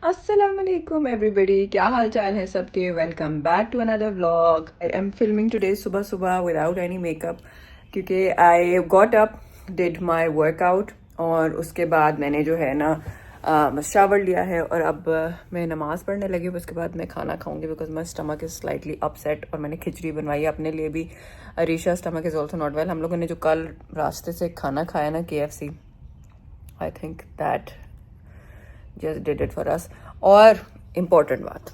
Assalamualaikum everybody, क्या हाल चाल है सबके। Welcome back to another vlog. I am filming today सुबह सुबह विदाउट एनी मेकअप, क्योंकि I got up, did my workout और उसके बाद मैंने जो है ना बस शावर लिया है और अब मैं नमाज़ पढ़ने लगी हूँ। उसके बाद मैं खाना खाऊंगी because my stomach is slightly upset और मैंने खिचड़ी बनवाई है अपने लिए भी। Arisha stomach is also not well. हम लोगों ने जो कल रास्ते से खाना खाया ना KFC, I think that just did it for us. और इम्पॉर्टेंट बात,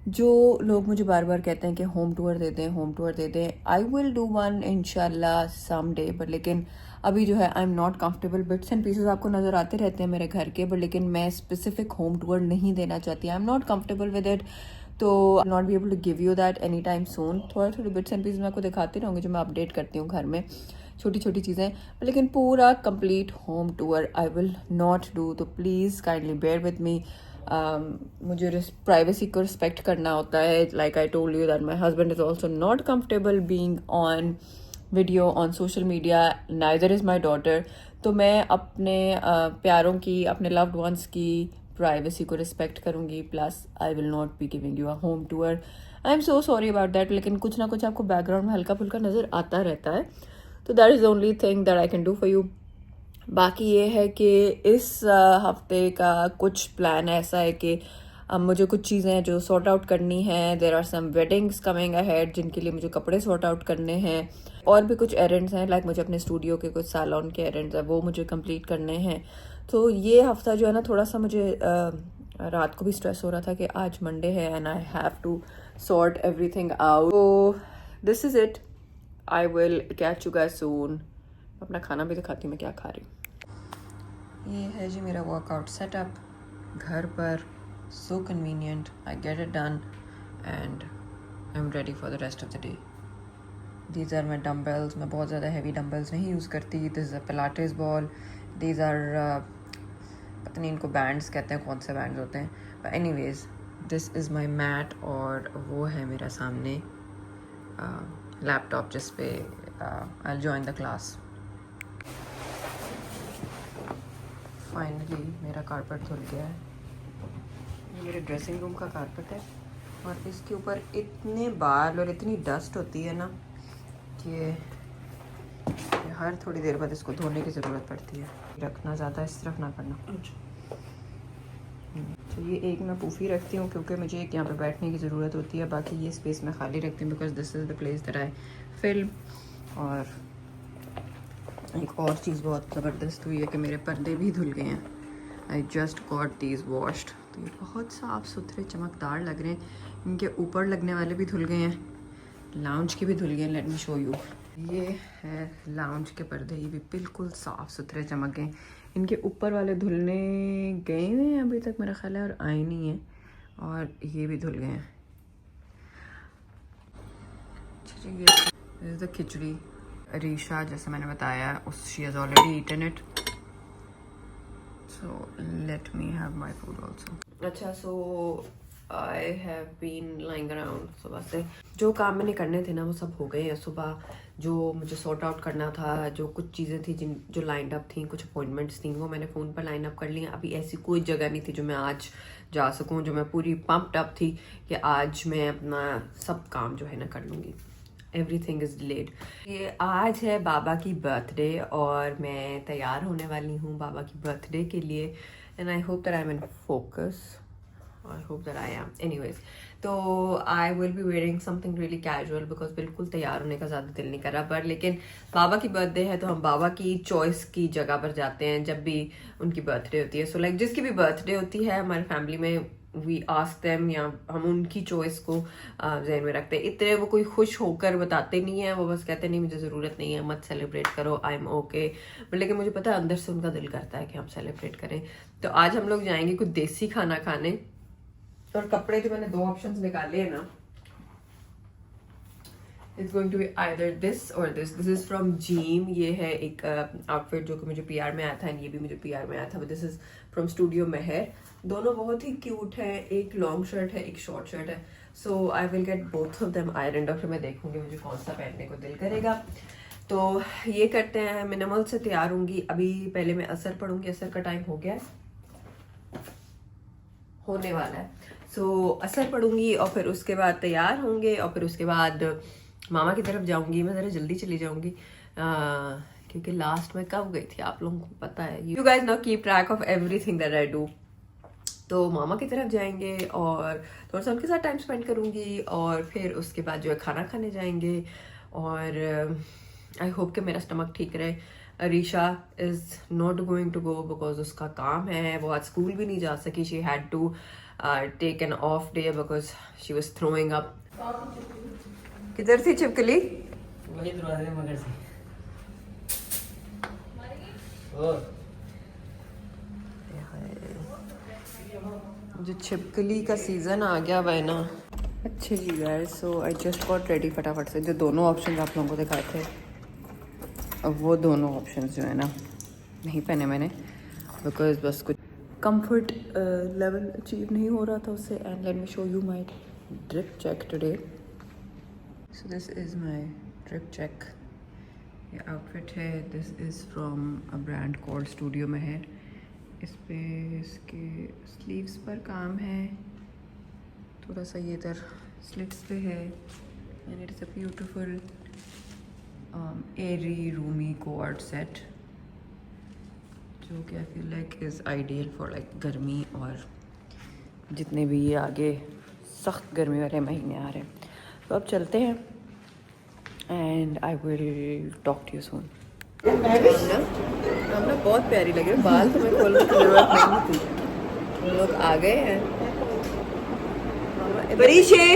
जो लोग मुझे बार बार कहते हैं कि होम टूर दे दें, होम टूर दे दें, आई विल डू वन इंशाल्लाह सम डे, बट लेकिन अभी जो है आई am not comfortable. Bits and pieces आपको नज़र आते रहते हैं मेरे घर के, बट लेकिन मैं स्पेसिफिक होम टूर नहीं देना चाहती। I am not comfortable with it, तो I not be able to give you that any time soon. थोड़ा थोड़े बिट्स एंड पीसेस मैं आपको दिखाती रहूँगी जो मैं अपडेट करती हूँ घर में, छोटी छोटी चीज़ें, लेकिन पूरा complete home tour I will not do. तो please kindly bear with me. मुझे प्राइवेसी को रिस्पेक्ट करना होता है। Like I told you that my husband is also not comfortable being on video on social media, neither is my daughter. तो मैं अपने प्यारों की, अपने लव्ड वंस की प्राइवेसी को रिस्पेक्ट करूँगी। Plus I will not be giving you a home tour. I am so sorry about that, लेकिन कुछ ना कुछ आपको बैकग्राउंड में हल्का फुल्का नज़र आता रहता है, तो that is the only thing that I can do for you. बाकी ये है कि इस हफ्ते का कुछ प्लान ऐसा है कि अब मुझे कुछ चीज़ें जो सॉर्ट आउट करनी है। There are some weddings coming ahead जिनके लिए मुझे कपड़े सॉर्ट आउट करने हैं, और भी कुछ एरेंड्स हैं, लाइक मुझे अपने स्टूडियो के कुछ सैलून के एरेंड्स हैं वो मुझे कंप्लीट करने हैं। तो ये हफ्ता जो है ना, थोड़ा सा मुझे रात को भी स्ट्रेस हो रहा था कि आज मंडे है and I have to sort everything out. तो this is it, I will catch you guys soon. अपना खाना भी दिखाती हूँ मैं क्या खा रही हूँ। ये है जी मेरा वर्कआउट सेटअप घर पर, so convenient, I get it done and I am ready for the rest of the day. These are my dumbbells. मैं बहुत ज़्यादा हैवी डम्बल्स नहीं यूज़ करती। This is a pilates ball. These are पता नहीं इनको बैंड्स कहते हैं, कौन से बैंड्स होते हैं, but anyways this is my mat. और वो है मेरा सामने लैपटॉप जिस पे I join the class. Finally मेरा कारपेट धुल गया है। ये मेरे ड्रेसिंग रूम का कारपेट है और इसके ऊपर इतने बाल और इतनी डस्ट होती है ना कि हर थोड़ी देर बाद इसको धोने की ज़रूरत पड़ती है। रखना ज़्यादा इस तरफ ना करना। तो ये एक मैं पूफ़ी रखती हूँ क्योंकि मुझे एक यहाँ पे बैठने की ज़रूरत होती है। बाकी ये स्पेस मैं खाली रखती हूँ because this is the place that I film. और एक और चीज़ बहुत ज़बरदस्त हुई है कि मेरे पर्दे भी धुल गए हैं। आई जस्ट गॉट दीज वॉश्ड। तो ये बहुत साफ़ सुथरे चमकदार लग रहे हैं। इनके ऊपर लगने वाले भी धुल गए हैं, लाउंज के भी धुल गए हैं। Late me show you. ये है लाउंज के पर्दे, ये भी बिल्कुल साफ़ सुथरे चमक गए। इनके ऊपर वाले धुलने गए हुए हैं अभी तक मेरा ख्याल है, और आए नहीं है, और ये भी धुल गए हैं। ये द खिचड़ी। अरीशा, जैसे मैंने बताया, उस she has already eaten it, so let me have my food also. अच्छा, so I have been lying around सुबह से। जो काम मैंने करने थे ना वो सब हो गए हैं सुबह। जो मुझे सॉर्ट आउट करना था, जो कुछ चीज़ें थी जो लाइंड अप थी, कुछ अपॉइंटमेंट्स थी, वो मैंने फ़ोन पर लाइन अप कर ली। अभी ऐसी कोई जगह नहीं थी जो मैं आज जा सकूं, जो मैं पूरी पम्प्ड अप थी कि आज मैं अपना सब काम जो है ना कर लूँगी। Everything is delayed. ये आज है बाबा की बर्थडे और मैं तैयार होने वाली हूँ बाबा की बर्थडे के लिए, and I hope that I am in focus. I hope that I am. Anyways, तो I will be wearing something really casual because बिल्कुल तैयार होने का ज़्यादा दिल नहीं कर रहा। पर लेकिन बाबा की बर्थडे है तो हम बाबा की चॉइस की जगह पर जाते हैं जब भी उनकी बर्थडे होती है। सो लाइक जिसकी भी बर्थडे होती है हमारी फैमिली में, वी आस्क देम, या हम उनकी चॉइस को जहन में रखते हैं। इतने वो कोई खुश होकर बताते नहीं है, वो बस कहते नहीं मुझे ज़रूरत नहीं है, मत सेलिब्रेट करो, आई एम ओके। लेकिन मुझे पता है अंदर से उनका दिल करता है कि हम सेलिब्रेट करें। तो आज हम लोग जाएंगे कुछ देसी खाना खाने। और कपड़े जो मैंने 2 ऑप्शंस निकाले हैं ना, it's going to be either this और this. This is from Jeem. ये है एक आउटफिट जो कि मुझे पीआर में आया था, एंड ये भी मुझे पीआर में आया था। दिस इज फ्रॉम स्टूडियो मेहर। दोनों बहुत ही क्यूट है, एक लॉन्ग शर्ट है, एक शॉर्ट शर्ट है। So I will get both of them iron, और फिर मैं देखूंगी मुझे कौन सा पहनने को दिल करेगा। तो ये करते हैं, मिनिमल से तैयार होंगी। अभी पहले मैं असर पढ़ूंगी, असर का टाइम हो गया है, होने वाला है। सो असर पढ़ूंगी और फिर उसके बाद तैयार होंगे, और फिर उसके बाद मामा की तरफ जाऊंगी। मैं ज़रा जल्दी चली जाऊंगी क्योंकि लास्ट में कब गई थी आप लोगों को पता है। You guys now keep track of everything that I do. तो मामा की तरफ जाएंगे और थोड़ा सा उनके साथ टाइम स्पेंड करूंगी, और फिर उसके बाद जो है खाना खाने जाएंगे। और आई होप कि मेरा स्टमक ठीक रहे। Arisha is not going to go because उसका काम है, वो आज स्कूल भी नहीं जा सकी। She had to take an off day because she was throwing up. किधर थी छिपकली? वही दरवाजे में मगर से। जो छिपकली का सीजन आ गया हुआ है ना। अच्छा जी guys, so I just got ready फटाफट से। जो दोनों ऑप्शन आप लोगों को दिखाए थे, अब वो दोनों ऑप्शन जो है ना नहीं पहने मैंने, बिकॉज बस कुछ कंफर्ट लेवल अचीव नहीं हो रहा था उससे। And let me show you my drip check today. So this is my drip check. ये आउटफिट है, this is from a brand called studio Meher. इस पे इसके स्लीव्स पर काम है, थोड़ा सा ये इधर स्लिट्स पे है, and it is a beautiful airy roomy co-ord set, जो कि I feel like is ideal for like गर्मी और जितने भी ये आगे सख्त गर्मी वाले महीने आ रहे हैं। तो अब चलते हैं, and I will talk to you soon. ना बहुत प्यारी लगे, बाल तो मैं खोलने की जरूरत नहीं थी। हम लोग आ गए हैं। परीशे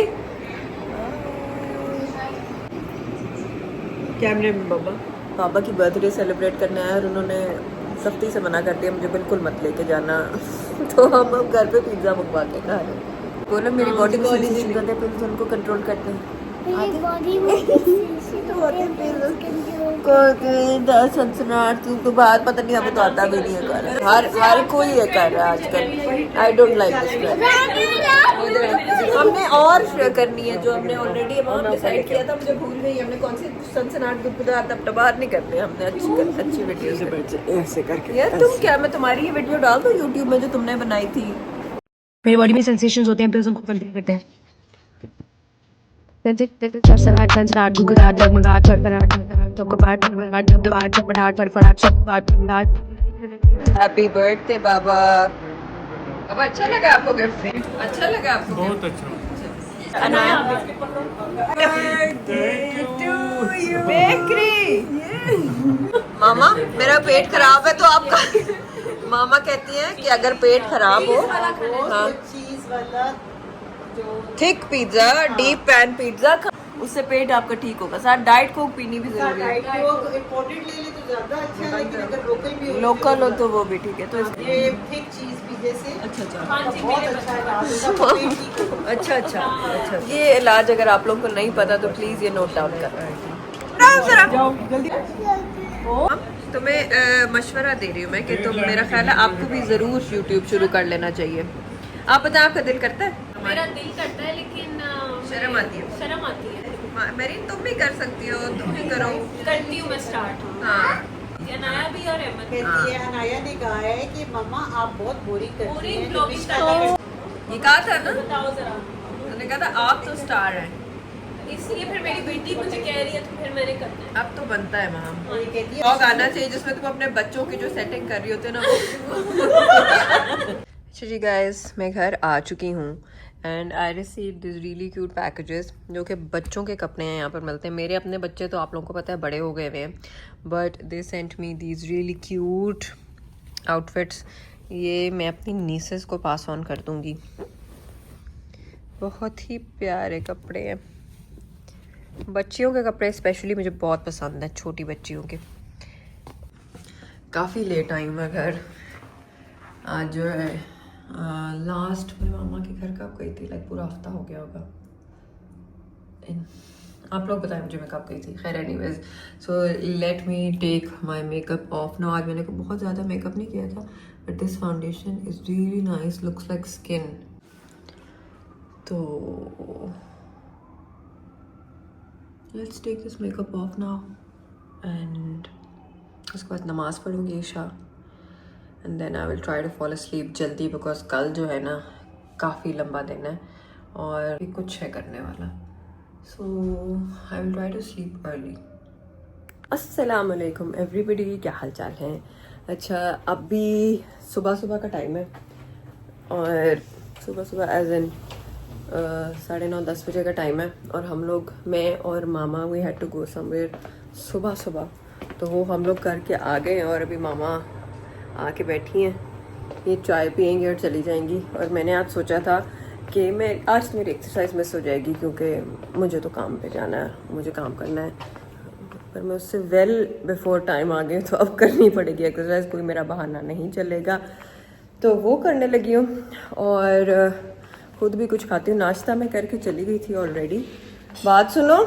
कैमरे में पापा की बर्थडे सेलिब्रेट करना है, और उन्होंने सख्ती से मना कर दिया मुझे बिल्कुल मत लेके जाना। तो हम अब घर पे पिज्ज़ा मंगवा के खा रहे हैं। बोलो मेरी बॉडी को सेंसेशन करते हैं, फिर उनको कंट्रोल करते हैं। तू तो बात पता नहीं, हमें तो आता भी नहीं है कर। हर कोई ये कर रहा है आजकल। I don't like this. हमने और करनी है जो हमने ऑलरेडी डिसाइड किया था, मुझे भूल गई। हमने कौन सी सनसनाट गुदगुदात अब बाहर नहीं करते, हमने अच्छी वीडियो से ऐसे करके। यार तुम क्या, मैं तुम्हारी ये वीडियो डाल दूं यूट्यूब में जो तुमने बनाई थी? मेरी बॉडी में सेंसेशंस होते हैं, फिर उनको कंट्रोल करते हैं। हैप्पी बर्थडे बाबा। अब अच्छा लगा आपको गिफ्ट? अच्छा लगा आपको? बहुत अच्छा। मामा मेरा पेट खराब है तो आपका मामा कहती हैं कि अगर पेट खराब हो, हाँ, चीज वाला thick pizza, deep pan pizza, उससे पेट आपका ठीक होगा। साथ डाइट कोक पीनी भी जरूरी है। इंपोर्टेड ले ले तो ज्यादा अच्छा है, लेकिन अगर लोकल भी हो, लोकल हो तो वो भी ठीक है। तो ये थिक चीज पिज्जे से अच्छा बहुत अच्छा है। अच्छा अच्छा, ये इलाज अगर आप लोगों को नहीं पता तो प्लीज ये नोट डाउन कर। तुम्हें मशवरा दे रही हूँ मैं कि तुम, मेरा ख्याल है आपको भी जरूर यूट्यूब शुरू कर लेना चाहिए। आप बताएं, आपका दिल करता है? मेरा दिल करता है, लेकिन शर्म आती है। शर्म आती है। मेरी तुम भी कर सकती हो, तुम भी करो। करती हूँ मैं स्टार्ट। हाँ, अनाया भी और अहमद कहती है, अनाया ने कहा है कि मम्मा आप बहुत बोरिंग करती पूरी हैं। ब्लॉगिंग करना ये कहा था ना, बताओ जरा। मैंने कहा था आप तो स्टार हैं। इसलिए फिर मेरी बेटी मुझे कह रही है तो फिर मैंने करना है। अब तो बनता है वहाँ ये कहती है ब्लॉग आना चाहिए जिसमें तुम अपने बच्चों की जो सेटिंग कर रही होती है ना। अच्छा जी गाइस, मैं घर आ चुकी हूँ, and I receive this really cute packages, जो कि बच्चों के कपड़े हैं, यहाँ पर मिलते हैं। मेरे अपने बच्चे तो आप लोगों को पता है बड़े हो गए हुए हैं, but they sent me these really cute outfits. ये मैं अपनी नीसेस को पास ऑन कर दूँगी। बहुत ही प्यारे कपड़े हैं। बच्चियों के कपड़े स्पेशली मुझे बहुत पसंद है, छोटी बच्चियों के। काफ़ी लेट आई हूँ मैं घर। आज जो है लास्ट मैं मामा के घर कब गई थी, लाइक पूरा हफ्ता हो गया होगा। आप लोग बताएं मुझे मैं कब गई थी। खैर anyways, so let me take my makeup off now. आज मैंने बहुत ज़्यादा मेकअप नहीं किया था, but this foundation is really nice, looks like skin. तो let's take this makeup off now and उसके बाद नमाज़ पढ़ूंगी ईशा, and then I will try to fall asleep जल्दी, बिकॉज कल जो है ना काफ़ी लंबा दिन है और भी कुछ है करने वाला। So I will try to sleep early. अस्सलाम वालेकुम एवरीबडी, क्या हाल चाल है? अच्छा, अभी सुबह सुबह का टाइम है और सुबह एज इन 9:30-10 बजे का टाइम है और हम लोग, मैं और मामा, we had to go somewhere सुबह। तो वो हम लोग करके आ गए और अभी मामा आके बैठी हैं, ये चाय पियेंगी और चली जाएंगी। और मैंने आज सोचा था कि मैं आज मेरी एक्सरसाइज मिस हो जाएगी क्योंकि मुझे तो काम पे जाना है, मुझे काम करना है, पर मैं उससे वेल बिफोर टाइम आ गई, तो अब करनी पड़ेगी एक्सरसाइज, कोई मेरा बहाना नहीं चलेगा। तो वो करने लगी हूँ और खुद भी कुछ खाती हूँ। नाश्ता मैं करके चली गई थी ऑलरेडी। बात सुनो,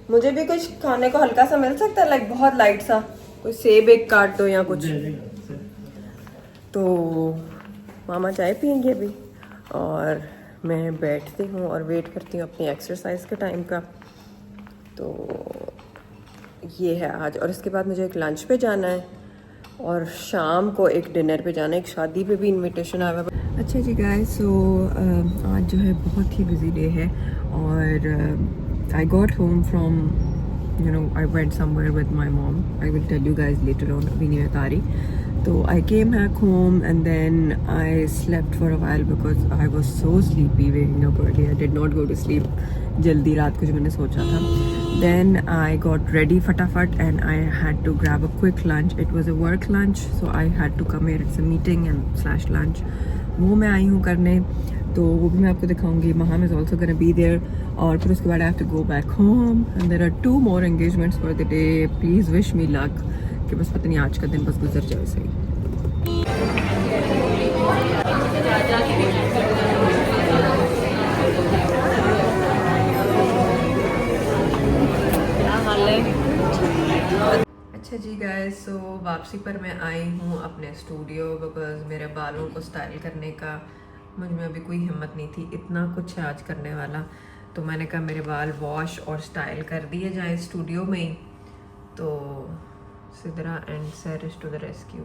मुझे भी कुछ खाने को हल्का सा मिल सकता है, लाइक बहुत लाइट सा, कोई सेब एक काट दो या कुछ। तो मामा चाय पियेंगे अभी और मैं बैठती हूँ और वेट करती हूँ अपनी एक्सरसाइज के टाइम का। तो ये है आज, और इसके बाद मुझे एक लंच पे जाना है और शाम को एक डिनर पे जाना है, एक शादी पे भी इनविटेशन आया हुआ है। अच्छा जी गाइस, सो आज जो है बहुत ही बिजी डे है और I got home from, you know, I went somewhere with my mom. I will tell you guys later on, abhi nahi bata rahi. So I came back home and then I slept for a while because I was so sleepy waking up early. I did not go to sleep jaldi raat ko jo maine socha tha. Then I got ready fatafat and I had to grab a quick lunch. It was a work lunch, so I had to come here. It's a meeting and / lunch. वो मैं आई हूँ करने, तो वो भी मैं आपको दिखाऊंगी। Maham is also gonna be there. और फिर उसके बाद I have to go back home and there are 2 more engagements for the day. Please wish me luck कि बस पता नहीं आज का दिन बस गुजर जाए सही। अच्छा जी गाइस, सो वापसी पर मैं आई हूँ अपने स्टूडियो, बिकॉज मेरे बालों को स्टाइल करने का मुझ में अभी कोई हिम्मत नहीं थी, इतना कुछ है आज करने वाला। तो मैंने कहा मेरे बाल वॉश और स्टाइल कर दिए जाएं स्टूडियो में ही। तो Sidra and Sairish to the rescue.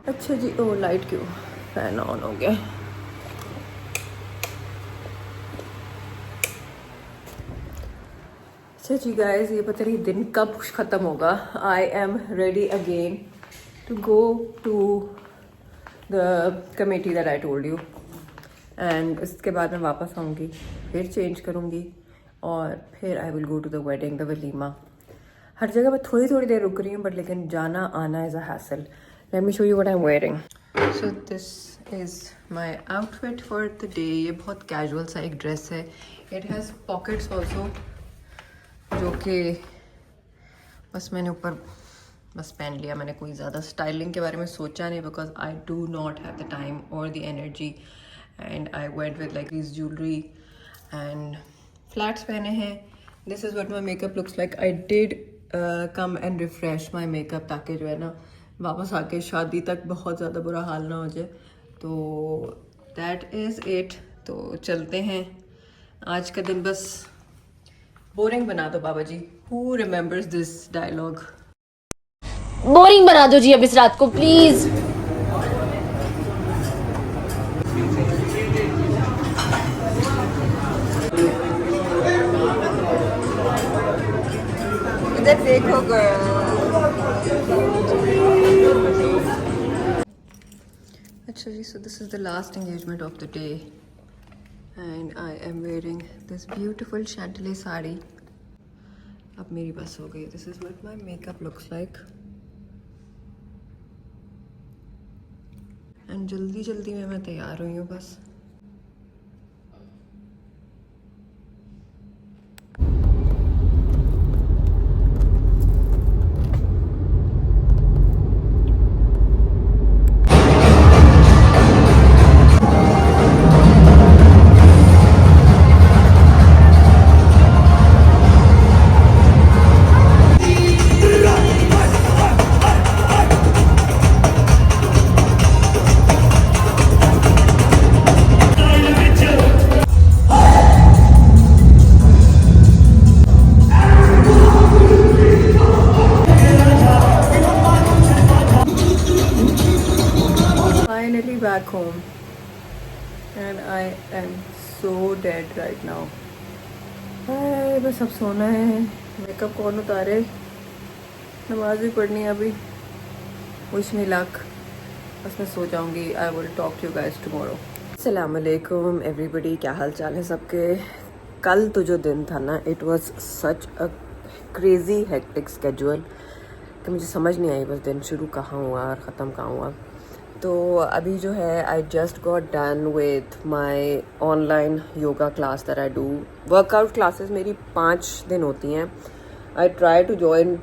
अच्छा जी, ओ लाइट क्यों, फैन ऑन हो गया। अच्छा जी गाइस, ये पता नहीं दिन कब ख़त्म होगा। I am ready again to go to the committee that I told you, and इसके बाद मैं वापस आऊँगी, फिर चेंज करूँगी और फिर I will go to the wedding, the वलीमा। हर जगह मैं थोड़ी थोड़ी देर रुक रही हूँ, बट लेकिन जाना आना is a hassle. Late me show you what I am wearing. So this is my outfit for the day. ये बहुत कैजुअल सा एक ड्रेस है। इट हैज़ पॉकेट्स ऑल्सो, जो कि बस मैंने ऊपर बस पहन लिया। मैंने कोई ज़्यादा स्टाइलिंग के बारे में सोचा नहीं, because I do not have the time और the energy, and I went with like this jewellery and flats पहने हैं। This is what my makeup looks like. I did come and refresh my makeup, ताकि जो है ना वापस आके शादी तक बहुत ज़्यादा बुरा हाल ना हो जाए। तो दैट इज़ इट। तो चलते हैं। आज का दिन बस बोरिंग बना दो बाबा जी। Who remembers this dialogue? Boring बना दो जी अब इस रात को प्लीज। इधर देखो अच्छा जी, so this is the last engagement of the day and I am wearing this beautiful chantilly sari. अब मेरी बस हो गई। This is what my makeup looks like and जल्दी जल्दी में मैं तैयार हुई हूँ बस। finally back home and I am so dead right now. हाय बस अब सोना है. मेकअप कौन उतारे, नमाज भी पढ़नी है अभी. Wish me luck. बस मैं सो जाऊंगी. I will talk to you guys tomorrow. अस्सलाम वालेकुम एवरीबॉडी, क्या हाल चाल है सबके. कल तो जो दिन था ना, it was such a crazy hectic schedule कि मुझे समझ नहीं आई बस दिन शुरू कहाँ हुआ और ख़त्म कहाँ हुआ. तो अभी जो है आई just got done with my online yoga class that I do. Workout classes मेरी 5 दिन होती हैं. आई ट्राई टू जॉइन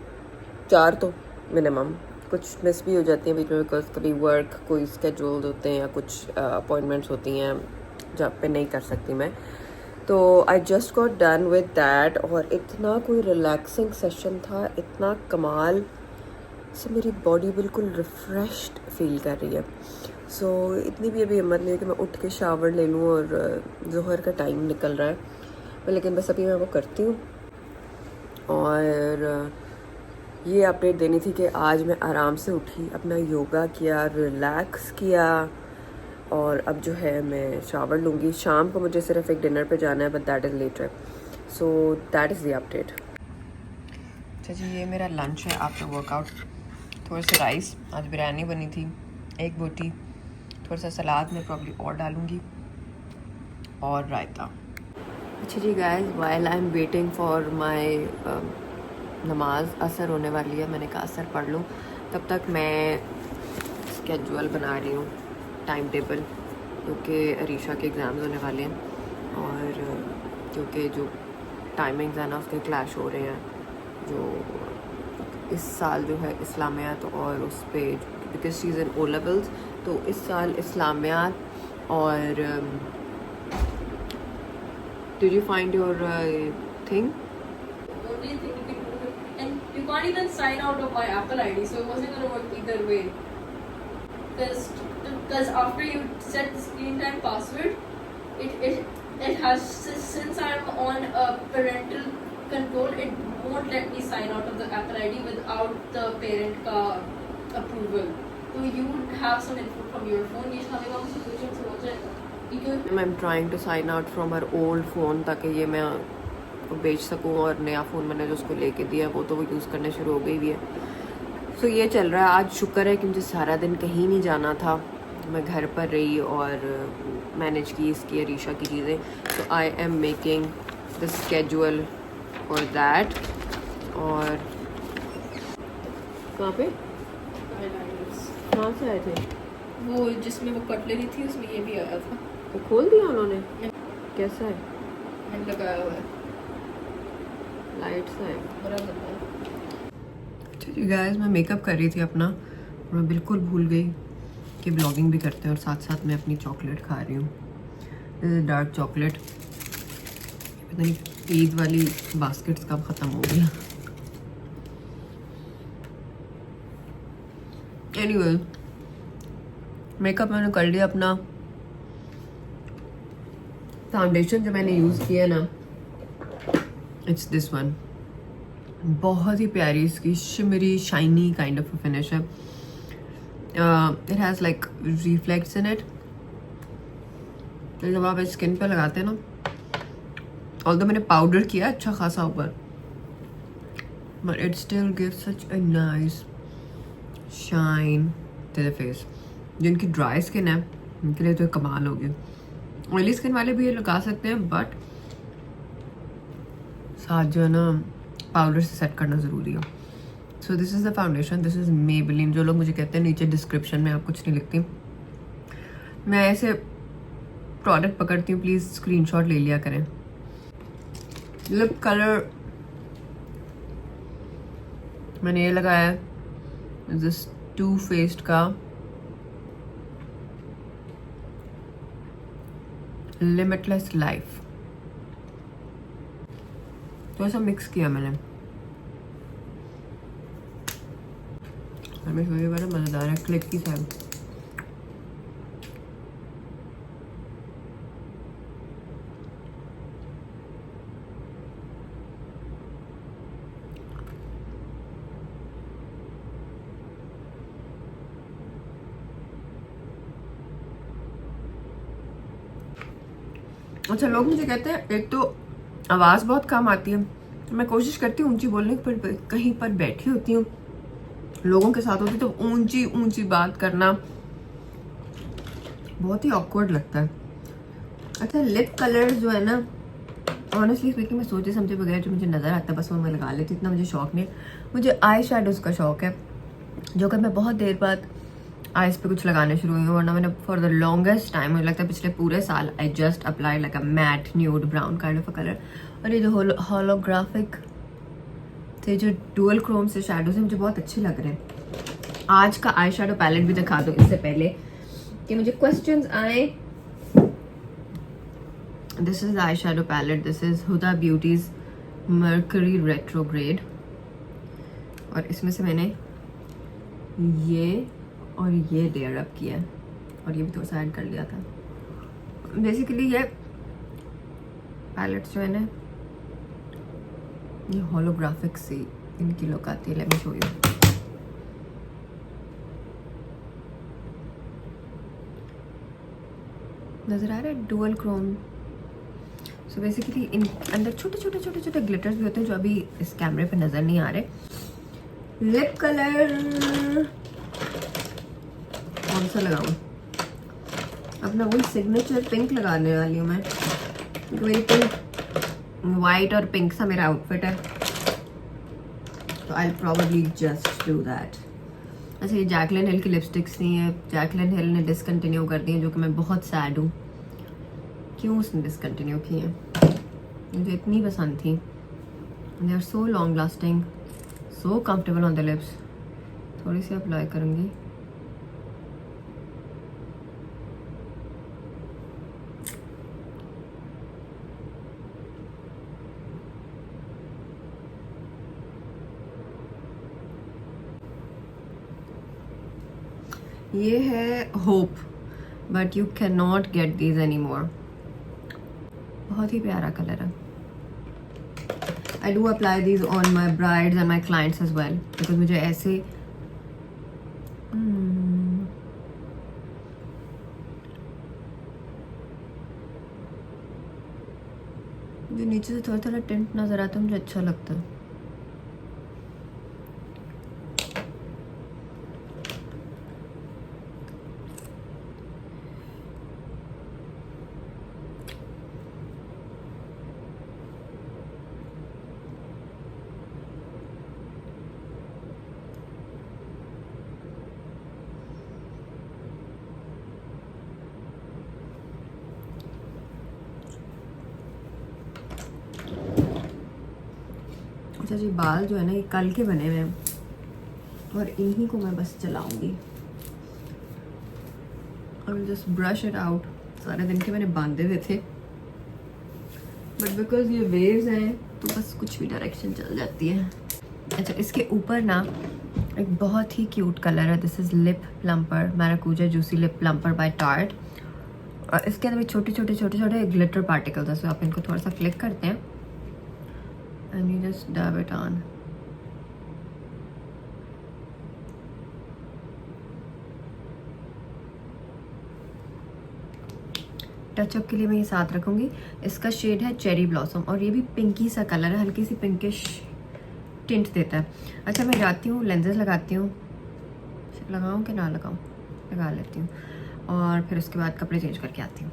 4 तो मिनिमम. कुछ मिस भी हो जाती हैं बीच में बिकॉज कभी वर्क कोई स्केड्यूल्ड होते हैं या कुछ अपॉइंटमेंट्स होती हैं जहाँ पे नहीं कर सकती मैं. तो आई just got done with that और इतना कोई रिलैक्सिंग सेशन था, इतना कमाल से मेरी बॉडी बिल्कुल रिफ़्रेश्ड फील कर रही है. सो इतनी भी अभी हिम्मत नहीं है कि मैं उठ के शावर ले लूँ और ज़ोहर का टाइम निकल रहा है, लेकिन बस अभी मैं वो करती हूँ. और ये अपडेट देनी थी कि आज मैं आराम से उठी, अपना योगा किया, रिलैक्स किया और अब जो है मैं शावर लूँगी. शाम को मुझे सिर्फ एक डिनर पे जाना है but that is later. So that is the update. अच्छा जी, ये मेरा लंच है आफ्टर वर्कआउट. थोड़े से राइस, आज बिरयानी बनी थी, एक बोटी, थोड़ा सा सलाद में प्रॉब्ली और डालूँगी और रायता. अच्छा जी guys, while I am waiting for my नमाज, असर होने वाली है. मैंने कहा असर पढ़ लूँ, तब तक मैं स्केड्यूल बना रही हूँ, टाइम टेबल, क्योंकि अरीशा के एग्ज़ाम्स होने वाले हैं और क्योंकि जो टाइमिंग्स हैं ना उसके क्लैश हो रहे हैं. जो इस साल जो है इस्लामियात और उस पर because she is in O levels, तो इस साल इस्लामियात और did you find your thing? Only thing you can do, and you can't even sign out of my Apple ID, so it wasn't gonna work either way. Because after you set the screen time password, it has, since I'm on a parental control, it won't let me sign out of the Apple ID without the parent का approval. So you have some input from your phone. ये हमें वहाँ solution से हो जाएगा. I'm trying to sign out from her old phone ताकि ये मैं बेच सकूँ और नया फ़ोन मैंने जो उसको लेके दिया वो तो वो यूज़ करने शुरू हो गई भी है. सो ये चल रहा है. आज शुक्र है कि मुझे सारा दिन कहीं नहीं जाना था, मैं घर पर रही और मैनेज की इसकी अरीशा की चीज़ें. So I am making the schedule for that. और कहाँ पे, कहाँ से आए थे? वो जिसमें वो कटलरी थी उसमें ये भी आया था. तो खोल दिया उन्होंने? कैसा है? हैंड लगाया हुआ है, लाइट सा है. बराबर है. अच्छा जी गाइस, मैं मेकअप कर रही थी अपना और मैं बिल्कुल भूल गई कि ब्लॉगिंग भी करते हैं और साथ साथ मैं अपनी चॉकलेट खा रही हूँ. This is dark chocolate. पता नहीं ईद वाली बास्केट्स कब ख़त्म हो गया. एनीवे, मेकअप मैंने कर लिया अपना. फाउंडेशन जो मैंने यूज़ किया ना, इट्स दिस वन. बहुत ही प्यारी इसकी shimmery shiny kind of finish है. It has like reflects in it. तो जब आप स्किन पे लगाते हैं ना, ऑल्दो मैंने पाउडर किया अच्छा खासा ऊपर, but it still gives such a nice shine to the face. जिनकी ड्राई स्किन है उनके लिए तो कमाल हो गया. ऑयली स्किन वाले भी ये लगा सकते हैं, बट साथ जो है ना पाउडर से सेट करना ज़रूरी है. सो this is the foundation. This is Maybelline. जो लोग मुझे कहते हैं नीचे डिस्क्रिप्शन में आप कुछ नहीं लिखती, मैं ऐसे प्रोडक्ट पकड़ती हूँ, प्लीज़ स्क्रीनशॉट ले लिया करें. लिप कलर मैंने ये लगाया है, दिस टू फेस्ड का लिमिटलेस लाइफ. तो ऐसा मिक्स किया मैंने. हमें ये बड़ा मज़ेदार है, क्लिक की साइड. अच्छा, लोग मुझे कहते हैं एक तो आवाज़ बहुत कम आती है, मैं कोशिश करती हूँ ऊंची बोलने की, पर कहीं पर बैठी होती हूँ लोगों के साथ होती तो ऊंची ऊंची बात करना बहुत ही ऑकवर्ड लगता है। अच्छा, लिप कलर जो है ना, ऑनेस्टली स्पीकिंग मैं सोचे समझे बगैर जो मुझे नज़र आता है बस वो मैं लगा लेती हूँ, इतना मुझे शौक नहीं। मुझे आई शेडोज़ का शौक है, जो कि मैं बहुत देर बाद आइज़ पे कुछ लगाने शुरू हुई हूँ, वरना मैंने फॉर द लॉन्गेस्ट टाइम, मुझे लगता है पिछले पूरे साल, I just apply like a matte nude brown kind of a colour. और ये जो होलोग्राफिक थे जो डुअल क्रोम से शेडोज़ हैं मुझे बहुत अच्छे लग रहे हैं। आज का आई शेडो पैलेट भी दिखा दो इससे पहले कि मुझे क्वेश्चंस आए। This is eyeshadow palette, this is Huda Beauty's Mercury Retrograde, और इसमें से मैंने ये और ये लेयर अप किया है और ये भी थोड़ा सा ऐड कर लिया था। बेसिकली ये पैलेट्स जो है ना, ये होलोग्राफिक सी इनकी लुक आती है। Late me show you. नजर आ रहा है डुअल क्रोम। सो बेसिकली इन अंदर छोटे छोटे छोटे छोटे ग्लिटर्स भी होते हैं जो अभी इस कैमरे पे नजर नहीं आ रहे। लिप कलर कौन सा लगाऊं? अपना वही सिग्नेचर पिंक लगाने वाली हूँ मैं, वही पिंक, वाइट और पिंक सा मेरा आउटफिट है, तो I probably just do that. अच्छा, ये जैकलिन हिल की लिपस्टिक्स नहीं है, जैकलिन हिल ने डिसकंटिन्यू कर दी है, जो कि मैं बहुत सैड हूँ। क्यों उसने डिसकंटिन्यू की है? मुझे इतनी पसंद थी। They are so long lasting, so comfortable on the lips. थोड़ी सी अप्लाई करूँगी। ये है Hope, but you can not get these any more. बहुत ही प्यारा कलर है। I do apply these on my brides and my clients as well, because मुझे ऐसे जो नीचे से थोड़ा थोड़ा टिंट नजर आता है मुझे अच्छा लगता है। अच्छा जी, बाल जो है ना ये कल के बने हुए हैं और इन्हीं को मैं बस चलाऊंगी और जस्ट ब्रश इट आउट। सारे दिन के मैंने बांधे हुए थे, बट बिकॉज ये वेव्स हैं तो बस कुछ भी डायरेक्शन चल जाती है। अच्छा, इसके ऊपर ना एक बहुत ही क्यूट कलर है, this is lip plumper, maracuja juicy lip plumper by tarte, और इसके अंदर भी छोटे छोटे छोटे छोटे ग्लिटर पार्टिकल्स हैं। सो आप इनको थोड़ा सा क्लिक करते हैं and you just dab it on. Touch-up के लिए मैं ये साथ रखूंगी। इसका शेड है चेरी ब्लॉसम और ये भी पिंकी सा कलर है, हल्की सी पिंकिश टिंट देता है। अच्छा, मैं जाती हूँ लेंजेस लगाती हूँ, लगाऊँ कि ना लगाऊँ, लगा लेती हूँ और फिर उसके बाद कपड़े चेंज करके आती हूँ।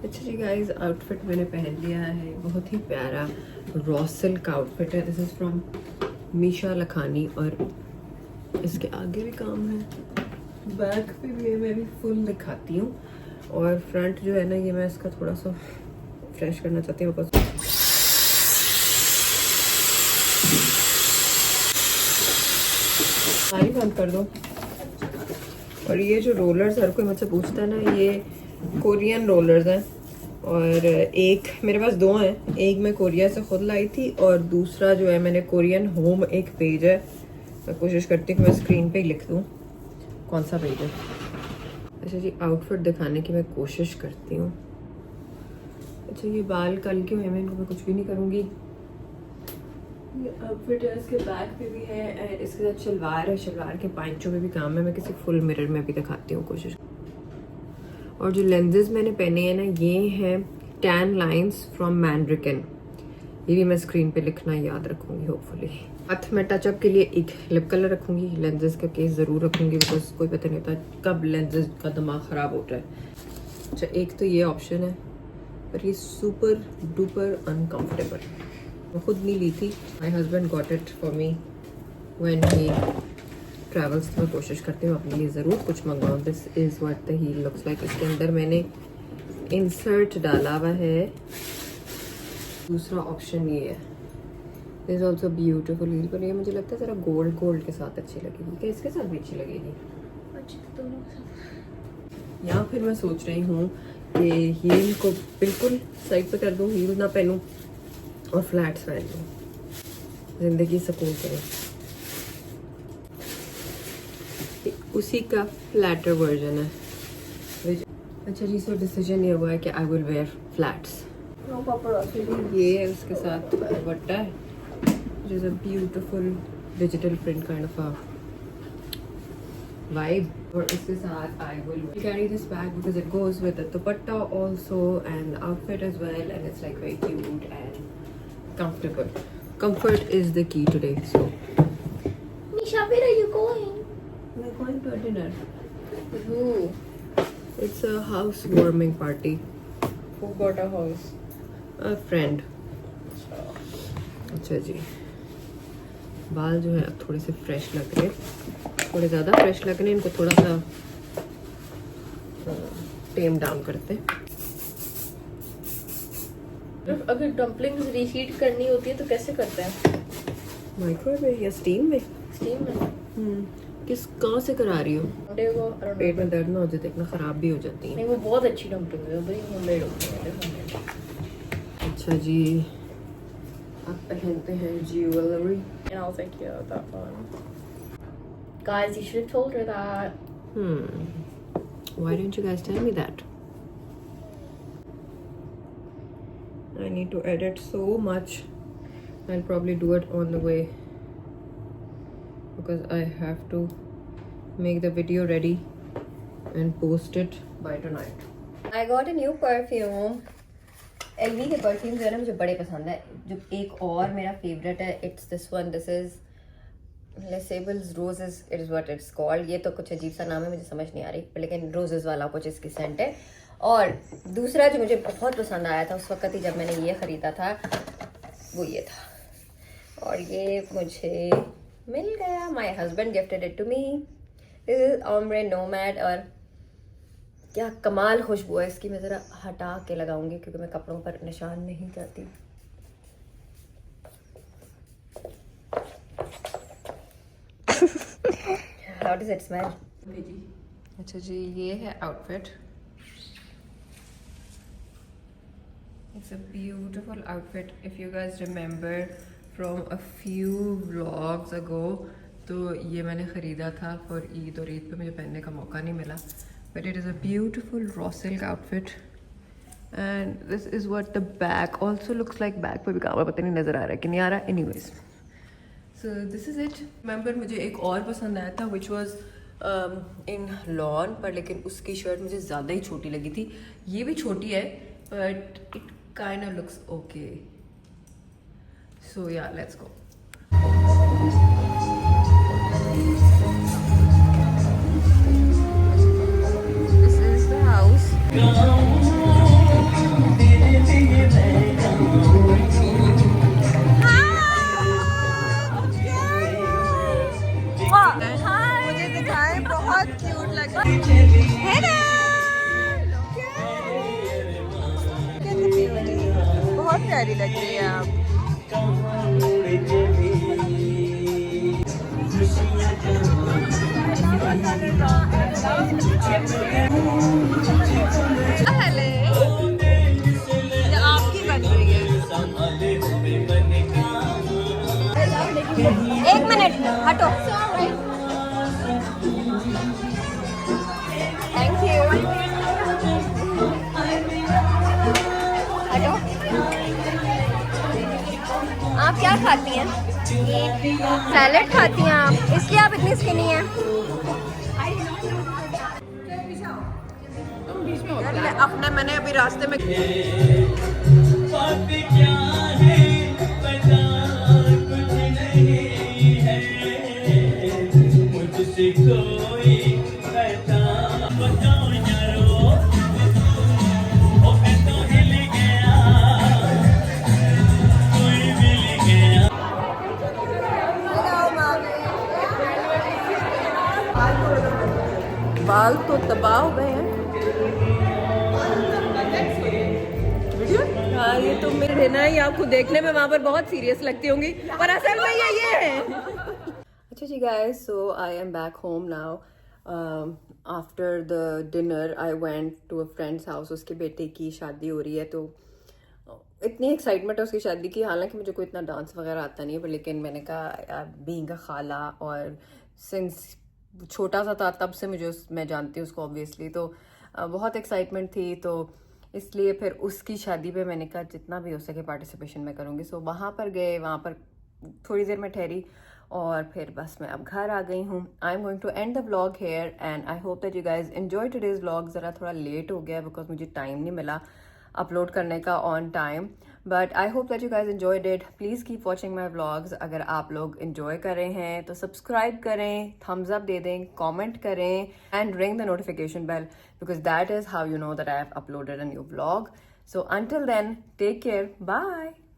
अच्छा जी गाइज, आउटफिट मैंने पहन लिया है, बहुत ही प्यारा रॉ सिल्क का आउटफिट है। This is from Misha Lakhani और इसके आगे भी काम है, बैक पे भी है, मैं भी फुल दिखाती हूँ। और फ्रंट जो है ना, ये मैं इसका थोड़ा सा फ्रेश करना चाहती हूँ। पानी बंद कर दो। और ये जो रोलर्स हर कोई मुझसे पूछता है ना, ये कोरियन रोलर्स हैं और एक मेरे पास दो हैं, एक मैं कोरिया से खुद लाई थी और दूसरा जो है मैंने कोरियन होम एक पेज है, मैं कोशिश करती हूँ कि मैं स्क्रीन पे ही लिख दूँ कौन सा पेज है। अच्छा जी, आउटफिट दिखाने की मैं कोशिश करती हूँ। अच्छा, ये बाल कल के हुए हैं, इनको मैं कुछ भी नहीं करूँगी। ये आउटफिट है, इसके बैक पे भी है एंड इसके साथ शलवार है, शलवार के पांचों में भी काम है। मैं किसी फुल मिरर में भी दिखाती हूँ कोशिश। और जो लेंजेस मैंने पहने हैं ना, ये हैं tan lines from Mannequin. ये भी मैं स्क्रीन पे लिखना याद रखूंगी होपफुली. हाथ में टचअप के लिए एक लिप कलर रखूंगी. लेंसेज का केस ज़रूर रखूंगी बिकॉज कोई पता नहीं होता कब लेंसेज का दिमाग ख़राब होता है. अच्छा, एक तो ये ऑप्शन है पर ये सुपर डुपर अनकम्फर्टेबल. मैं खुद नहीं ली थी. My husband got it for me when he travels. मैं कोशिश करती हूँ अपने लिए ज़रूर कुछ मंगवाऊँ. This is what the heel looks like. इसके अंदर मैंने इंसर्ट डाला हुआ है. दूसरा ऑप्शन ये है. Is also beautiful heel. पर ये मुझे लगता है ज़रा गोल्ड गोल्ड के साथ अच्छी लगेगी. क्या इसके साथ भी अच्छी लगेगी? या फिर मैं सोच रही हूँ कि हील को बिल्कुल साइड पे कर दूँ, हील ना पहनूँ और फ्लैट्स पहन लूँ. ज़िंदगी सुकून करें. उसी का फ्लैटर वर्जन है. अच्छा जी, सो डिसीजन ये हुआ है कि आई विल वेयर फ्लैट्स. ये है उसके साथ दुपट्टा है which is a beautiful digital print kind of a vibe. और इसके साथ I will carry this bag because it goes with the dupatta also and outfit as well, and it's like very cute and comfortable. Comfort is the key today. So Nisha, where are you going? we're going to a dinner. With who? It's a housewarming party. Who got a house? A friend. अच्छा जी, बाल जो है अब थोड़े से fresh लग रहे हैं. थोड़े ज़्यादा फ्रेश लग रहे हैं. इनको थोड़ा सा टेम डाउन करते हैं. अगर डम्पलिंग्स रीहीट करनी होती है तो कैसे करते हैं? माइक्रोवेव में या स्टीम में? स्टीम में. किस कहाँ से करा रही हो? देखो, पेट में दर्द ना हो जाए, इतना ख़राब भी हो जाती है. नहीं, वो बहुत अच्छी डम्पलिंग है, बड़ी होममेड होती है. अच्छा जी, आप पहनते हैं jewellery. And I was like, yeah, that one. Guys, you should have told her that. Why didn't you guys tell me that? I need to edit so much. I'll probably do it on the way because I have to make the video ready and post it by tonight. I got a new perfume. LV के perfume जो है ना मुझे बड़े पसंद है. जो एक और मेरा फेवरेट है, it's this one. This is Lasebells roses, it is what it's called. ये तो कुछ अजीब सा नाम है, मुझे समझ नहीं आ रही, लेकिन रोजेस वाला कुछ इसकी सेंट है. और दूसरा जो मुझे बहुत पसंद आया था उस वक्त ही जब मैंने ये ख़रीदा था, वो ये था. और ये मुझे मिल गया. My husband gifted it to me. This is ombre nomad. और क्या कमाल खुशबू है इसकी. मैं ज़रा हटा के लगाऊंगी क्योंकि मैं कपड़ों पर निशान नहीं करती. How does it smell? अच्छा जी, ये है outfit. It's a beautiful outfit. If you guys remember from a few vlogs ago, तो ये मैंने ख़रीदा था फॉर ईद और ईद पे मुझे पहनने का मौका नहीं मिला. But it is a beautiful raw silk outfit, and this is what the back also looks like. Back पे भी काम पता नहीं नज़र आ रहा है कि नहीं आ रहा. Anyways, so this is it. Remember मुझे एक और पसंद आया था which was in lawn, पर लेकिन उसकी शर्ट मुझे ज़्यादा ही छोटी लगी थी. ये भी छोटी है but it kind of looks okay. So yeah, let's go. बहुत प्यारी लग रही है आप. ये आपकी बन रही है. एक मिनट हटो. Thank you. हटो. आप क्या खाती हैं? सैलेड खाती हैं आप, इसलिए आप इतनी स्किनी हैं. अपने मैंने अभी रास्ते में बाल तो तबाह हो गए हैं। हाँ ये तो मेरे रहना ही, आपको देखने में वहाँ पर बहुत सीरियस लगती होंगी पर असल में ये है। अच्छा जी guys, so I am back home now. After the dinner I went to a friend's house. उसके बेटे की शादी हो रही है तो इतनी एक्साइटमेंट है उसकी शादी की। हालांकि मुझे कोई इतना डांस वगैरह आता नहीं है, पर लेकिन मैंने कहा बीइंग अ खाला और सिंस छोटा सा था तब से मैं जानती हूँ उसको ऑब्वियसली, तो बहुत एक्साइटमेंट थी। तो इसलिए फिर उसकी शादी पे मैंने कहा जितना भी हो सके पार्टिसिपेशन मैं करूँगी। सो वहाँ पर गए, वहाँ पर थोड़ी देर में ठहरी और फिर बस मैं अब घर आ गई हूँ। I am going to end the vlog here and I hope that you guys enjoy today's vlog. ज़रा थोड़ा लेट हो गया बिकॉज मुझे टाइम नहीं मिला अपलोड करने का on time, but I hope that you guys enjoyed it. Please keep watching my vlogs. अगर आप लोग एंजॉय कर रहे हैं तो सब्सक्राइब करें, थम्स अप दे दें, कमेंट करें and ring the notification bell because that is how you know that I have uploaded a new vlog. So until then, take care, bye.